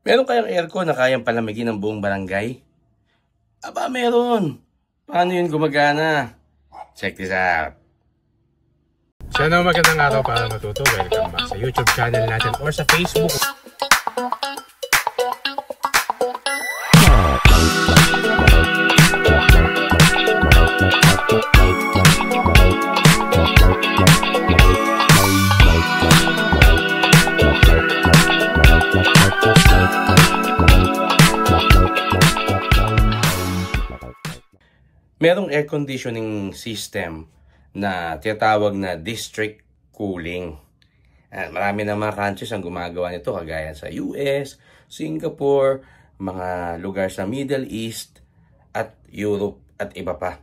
Meron kayang aircon na kayang palamigin ng buong barangay? Aba, meron. Paano yun gumagana? Check this out. So magandang araw para matuto. Welcome back sa YouTube channel natin or sa Facebook. Merong air conditioning system na tinatawag na district cooling. At marami na mga countries ang gumagawa nito, kagaya sa US, Singapore, mga lugar sa Middle East, at Europe, at iba pa.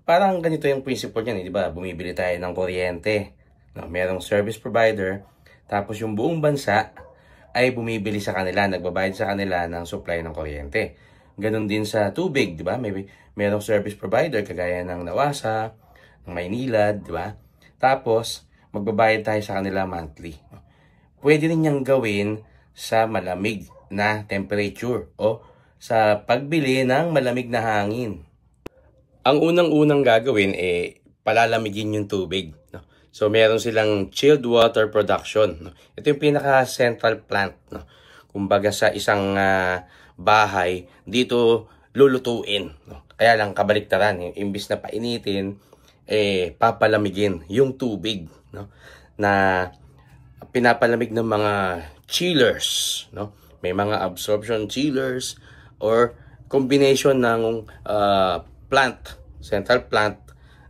Parang ganito yung principle niyan, di ba? Bumibili tayo ng kuryente. Merong service provider, tapos yung buong bansa ay bumibili sa kanila, nagbabayad sa kanila ng supply ng kuryente. Ganon din sa tubig, di ba? Merong service provider kagaya ng Nawasa, ng Maynilad, di ba? Tapos, magbabayad tayo sa kanila monthly. Pwede rin niyang gawin sa malamig na temperature o sa pagbili ng malamig na hangin. Ang unang-unang gagawin palalamigin yung tubig. So, meron silang chilled water production. Ito yung pinaka-central plant. Kumbaga sa isang bahay, dito lulutuin. Kaya lang kabaliktaran, imbis na painitin, papalamigin yung tubig, na pinapalamig ng mga chillers, May mga absorption chillers or combination ng central plant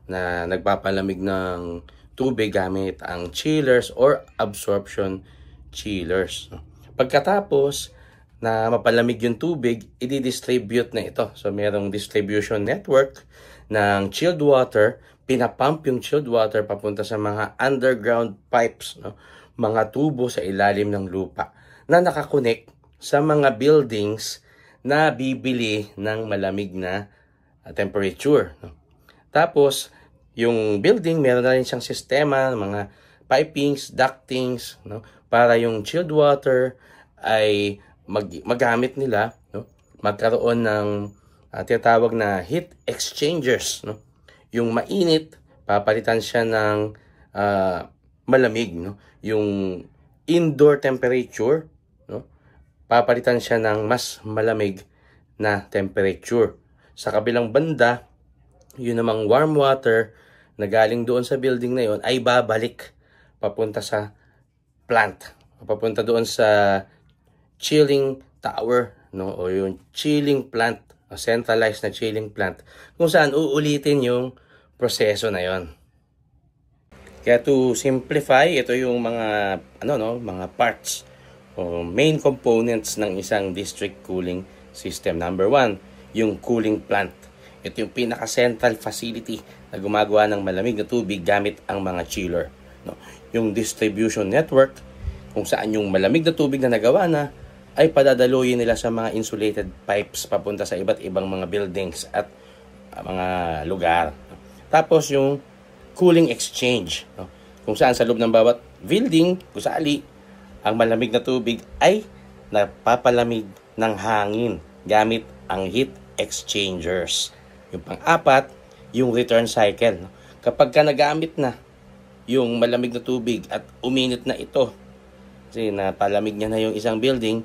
na nagpapalamig ng tubig gamit ang chillers or absorption chillers. Pagkatapos na mapalamig yung tubig, i-distribute na ito. So, merong distribution network ng chilled water. Pinapump yung chilled water papunta sa mga underground pipes, mga tubo sa ilalim ng lupa na nakakonect sa mga buildings na bibili ng malamig na temperature. Tapos, yung building, meron na rin siyang sistema, mga pipings, ductings, para yung chilled water ay magamit nila, magkaroon ng tinatawag na heat exchangers. Yung mainit, papalitan siya ng malamig. Yung indoor temperature, papalitan siya ng mas malamig na temperature. Sa kabilang banda, yun namang warm water na galing doon sa building na yun ay babalik papunta sa plant. Papunta doon sa chilling tower, o yung chilling plant, centralized na chilling plant, kung saan uulitin yung proseso na yon. Kaya to simplify, ito yung mga mga parts o main components ng isang district cooling system. Number 1, yung cooling plant. Ito yung pinaka-central facility na gumagawa ng malamig na tubig gamit ang mga chiller. Yung distribution network, kung saan yung malamig na tubig na nagawa na ay padadaluyin nila sa mga insulated pipes papunta sa iba't ibang mga buildings at mga lugar. Tapos yung cooling exchange, kung saan sa loob ng bawat building, kusali, ang malamig na tubig ay napapalamig ng hangin gamit ang heat exchangers. Yung pang-apat, yung return cycle. Kapag ka nagamit na yung malamig na tubig at uminit na ito, kasi napalamig niya na yung isang building,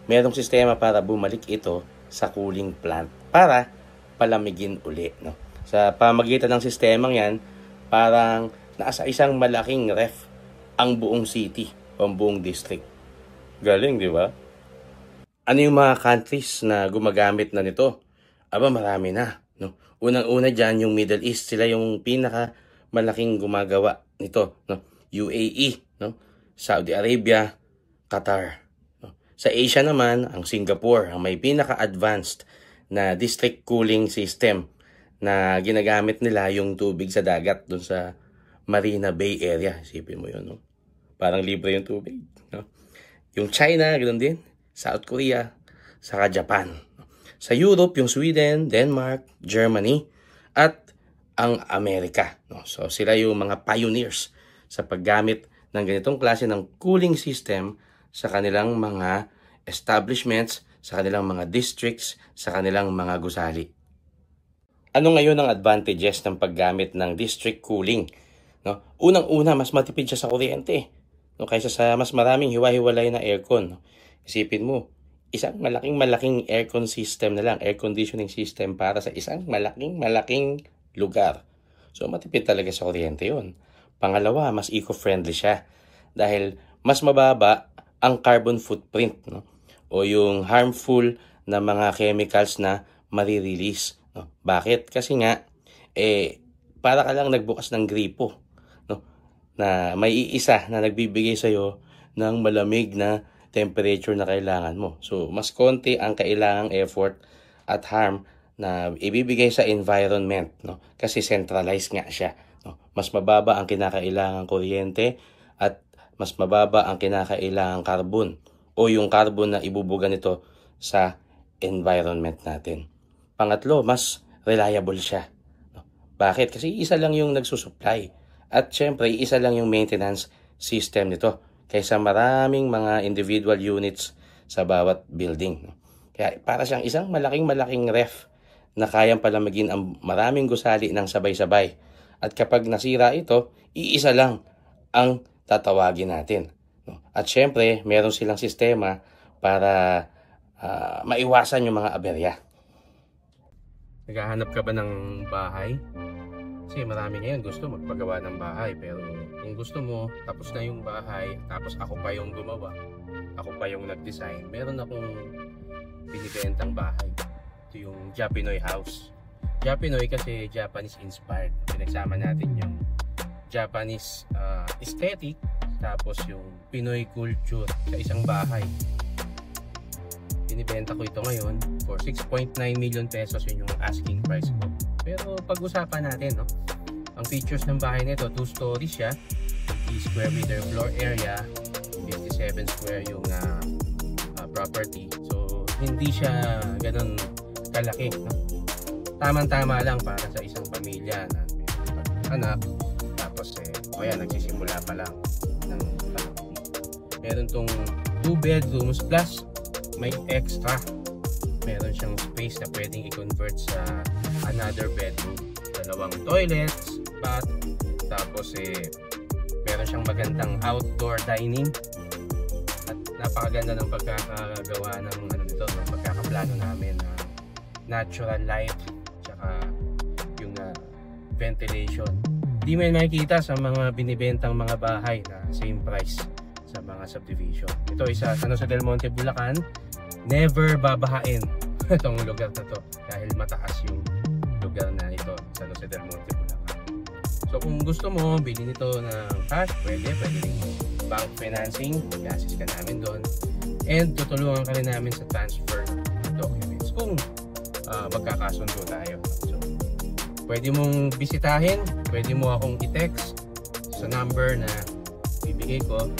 merong sistema para bumalik ito sa cooling plant para palamigin uli. Sa pamagitan ng sistemang yan, parang nasa isang malaking ref ang buong city o ang buong district. Galing, di ba? Ano yung mga countries na gumagamit na nito? Aba, marami na. Unang-una dyan, yung Middle East, sila yung pinaka-malaking gumagawa nito. UAE, Saudi Arabia, Qatar. Sa Asia naman, ang Singapore, ang may pinaka-advanced na district cooling system na ginagamit nila yung tubig sa dagat doon sa Marina Bay area. Isipin mo yun, Parang libre yung tubig. Yung China, ganoon din. South Korea, saka Japan. Sa Europe, yung Sweden, Denmark, Germany, at ang Amerika. So sila yung mga pioneers sa paggamit ng ganitong klase ng cooling system sa kanilang mga establishments, sa kanilang mga districts, sa kanilang mga gusali. Ano ngayon ang advantages ng paggamit ng district cooling? No? Unang-una, mas matipid siya sa kuryente, no? Kaysa sa mas maraming hiwa-hiwalay na aircon. No? Isipin mo, isang malaking aircon system na lang, air conditioning system para sa isang malaking lugar. So matipid talaga sa kuryente yun. Pangalawa, mas eco-friendly siya dahil mas mababa ang carbon footprint, no? O yung harmful na mga chemicals na marirelease. No? Bakit? Kasi nga, para ka lang nagbukas ng gripo, no? Na may iisa na nagbibigay sa'yo ng malamig na temperature na kailangan mo. So, mas konti ang kailangang effort at harm na ibibigay sa environment, no? Kasi centralized nga siya. No? Mas mababa ang kinakailangang kuryente at mas mababa ang kinakailangang carbon o yung carbon na ibubuga nito sa environment natin. Pangatlo, mas reliable siya. Bakit? Kasi isa lang yung nagsusupply. At syempre, isa lang yung maintenance system nito kaysa maraming mga individual units sa bawat building. Kaya para siyang isang malaking ref na kayang palamigin ang maraming gusali ng sabay-sabay. At kapag nasira ito, iisa lang ang tatawagin natin. At syempre, meron silang sistema para maiwasan yung mga aberya. Naghahanap ka ba ng bahay? Kasi marami ngayon gusto magpagawa ng bahay, pero kung gusto mo, tapos na yung bahay, tapos ako pa yung gumawa, ako pa yung nag-design, meron akong binibentang bahay. Ito yung Japinoy house. Japinoy kasi Japanese inspired. Pinagsama natin yung Japanese aesthetic tapos yung Pinoy culture sa isang bahay. Binibenta ko ito ngayon for 6.9 million pesos, yun yung asking price ko. Pero pag-usapan natin, no? Ang features ng bahay nito, 2 stories siya, 50 square meter floor area, 57 square yung property. So hindi siya ganun kalaki, no? Tamang-tama lang para sa isang pamilya na may anak, tapos nagsisimula pa lang ng meron tong 2 bedrooms plus may extra, meron siyang space na pwedeng i-convert sa another bedroom, 2 toilets, bath, tapos meron siyang magandang outdoor dining at napakaganda ng pagkakagawa ng ng pagkakaplano namin na natural light tsaka yung ventilation. Di mo makikita sa mga binibentang mga bahay na same price sa mga subdivision. Ito isa San Jose del Monte, Bulacan. Never babahain itong lugar na to dahil mataas yung lugar na ito, San Jose del Monte, Bulacan. So kung gusto mo bilhin ito ng cash, pwede rin bank financing, mag-assist ka namin doon, and tutulungan ka rin namin sa transfer documents kung magkakasundo tayo. So pwede mong bisitahin, pwede mo akong i-text sa number na bibigay ko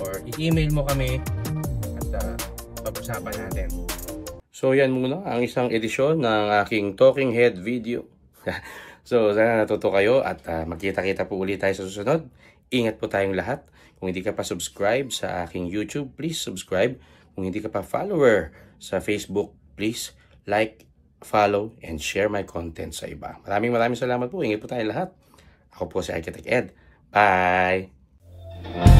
or i-email mo kami at pag-usapan natin. So yan muna ang isang edisyon ng aking Talking Head video. So sana natuto kayo at magkita-kita po ulit tayo sa susunod. Ingat po tayong lahat. Kung hindi ka pa subscribe sa aking YouTube, please subscribe. Kung hindi ka pa follower sa Facebook, please like, follow, and share my content sa iba. Maraming salamat po. Ingat po tayong lahat. Ako po si Architect Ed. Bye!